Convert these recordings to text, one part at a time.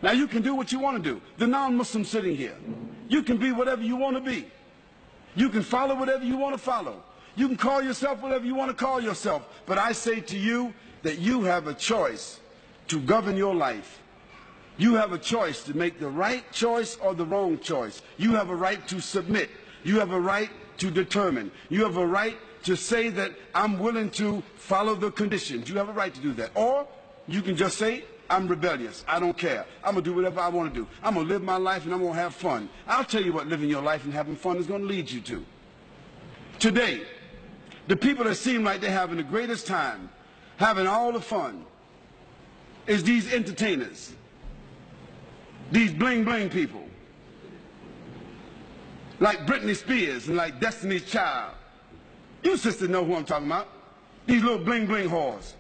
Now you can do what you want to do. The non-Muslim sitting here, you can be whatever you want to be. You can follow whatever you want to follow. You can call yourself whatever you want to call yourself. But I say to you that you have a choice to govern your life. You have a choice to make the right choice or the wrong choice. You have a right to submit. You have a right to determine. You have a right to say that I'm willing to follow the conditions. You have a right to do that. Or you can just say, I'm rebellious. I don't care. I'm going to do whatever I want to do. I'm going to live my life and I'm going to have fun. I'll tell you what living your life and having fun is going to lead you to. Today, the people that seem like they're having the greatest time, having all the fun, is these entertainers. These bling bling people. Like Britney Spears and like Destiny's Child. You sisters know who I'm talking about. These little bling bling whores.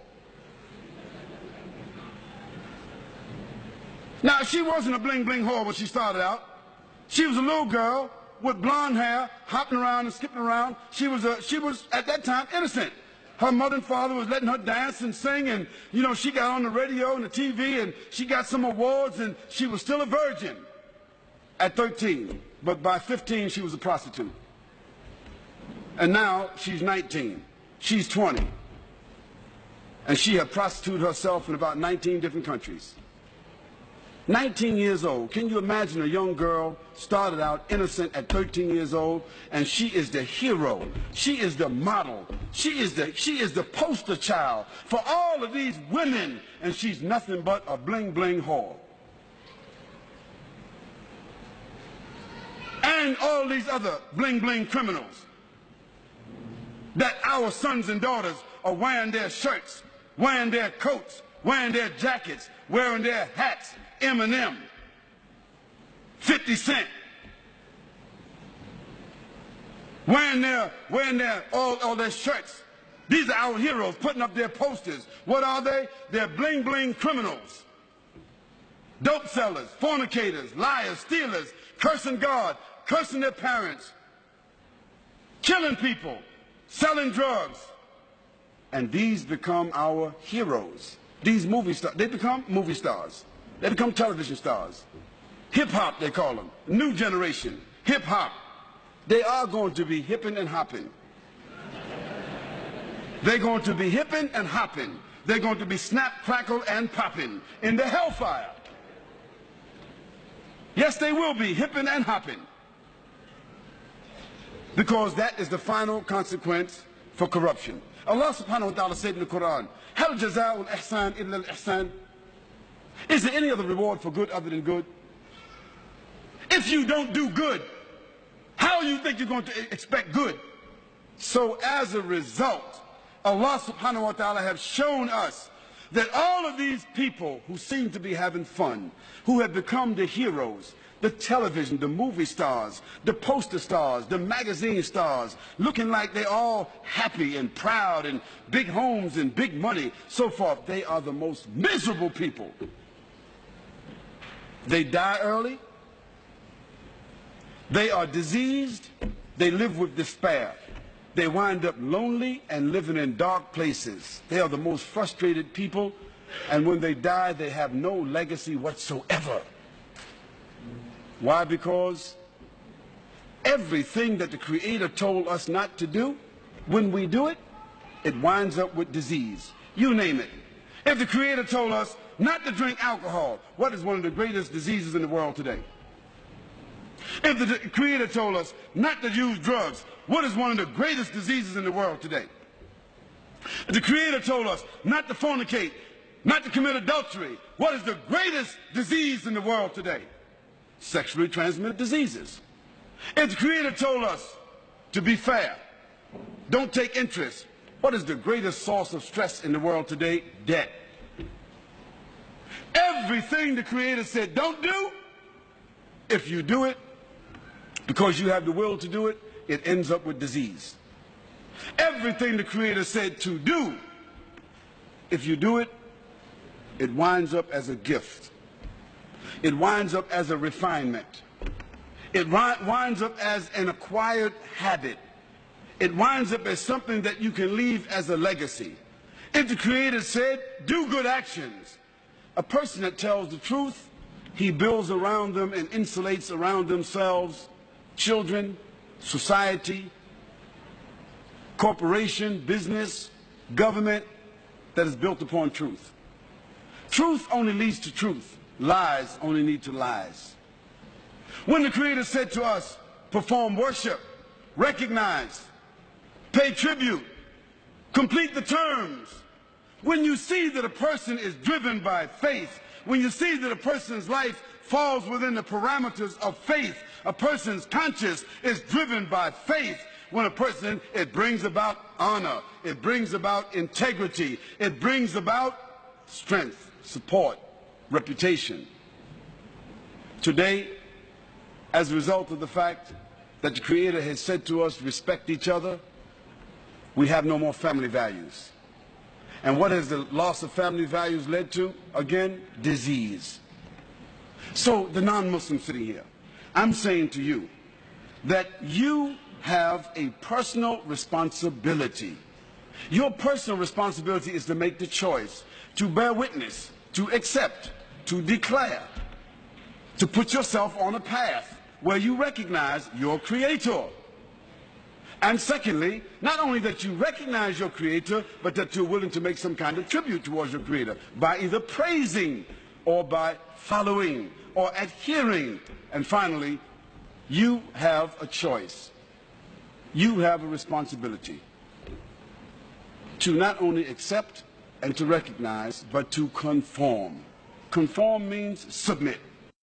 Now, she wasn't a bling bling whore when she started out. She was a little girl with blonde hair, hopping around and skipping around. She was at that time innocent. Her mother and father was letting her dance and sing, and you know, she got on the radio and the TV and she got some awards, and she was still a virgin at 13. But by 15 she was a prostitute. And now she's 19. She's 20. And she had prostituted herself in about 19 different countries. 19 years old. Can you imagine a young girl started out innocent at 13 years old, and she is the hero. She is the model. She is the poster child for all of these women, and she's nothing but a bling bling whore. And all these other bling bling criminals that our sons and daughters are wearing their shirts, wearing their coats, wearing their jackets, wearing their hats. Eminem, 50 Cent, wearing all their shirts. These are our heroes, putting up their posters. What are they? They're bling bling criminals, dope sellers, fornicators, liars, stealers, cursing God, cursing their parents, killing people, selling drugs. And these become our heroes. These movie stars, they become movie stars. They become television stars. Hip-hop, they call them. New generation. Hip-hop. They are going to be hipping and hopping. They're going to be hipping and hopping. They're going to be snap, crackle, and popping in the hellfire. Yes, they will be hipping and hopping. Because that is the final consequence for corruption. Allah subhanahu wa ta'ala said in the Quran, هَلْ جَزَاءُ الْإِحْسَانِ إِلَّا الْإِحْسَانِ. Is there any other reward for good other than good? If you don't do good, how do you think you're going to expect good? So as a result, Allah subhanahu wa ta'ala has shown us that all of these people who seem to be having fun, who have become the heroes, the television, the movie stars, the poster stars, the magazine stars, looking like they're all happy and proud and big homes and big money, so forth, they are the most miserable people. They die early. They are diseased. They live with despair. They wind up lonely and living in dark places. They are the most frustrated people, and when they die, they have no legacy whatsoever. Why? Because everything that the Creator told us not to do, when we do it, it winds up with disease. You name it. If the Creator told us not to drink alcohol, what is one of the greatest diseases in the world today? If the Creator told us not to use drugs, what is one of the greatest diseases in the world today? If the Creator told us not to fornicate, not to commit adultery, what is the greatest disease in the world today? Sexually transmitted diseases. If the Creator told us to be fair, don't take interest, what is the greatest source of stress in the world today? Debt. Everything the Creator said don't do, if you do it because you have the will to do it, it ends up with disease. Everything the Creator said to do, if you do it, it winds up as a gift. It winds up as a refinement. It winds up as an acquired habit. It winds up as something that you can leave as a legacy. If the Creator said, do good actions, a person that tells the truth He builds around them and insulates around themselves children, society, corporation, business, government that is built upon truth. Truth only leads to truth. Lies only lead to lies. When the Creator said to us, perform worship, recognize, pay tribute, complete the terms, when you see that a person is driven by faith, when you see that a person's life falls within the parameters of faith, a person's conscience is driven by faith, when a person, it brings about honor, it brings about integrity, it brings about strength, support, reputation. Today, as a result of the fact that the Creator has said to us, respect each other, we have no more family values. And what has the loss of family values led to? Again, disease. So the non-Muslim sitting here, I'm saying to you that you have a personal responsibility. Your personal responsibility is to make the choice, to bear witness, to accept, to declare, to put yourself on a path where you recognize your Creator. And secondly, not only that you recognize your Creator, but that you're willing to make some kind of tribute towards your Creator by either praising or by following or adhering. And finally, you have a choice. You have a responsibility to not only accept and to recognize, but to conform. Conform means submit.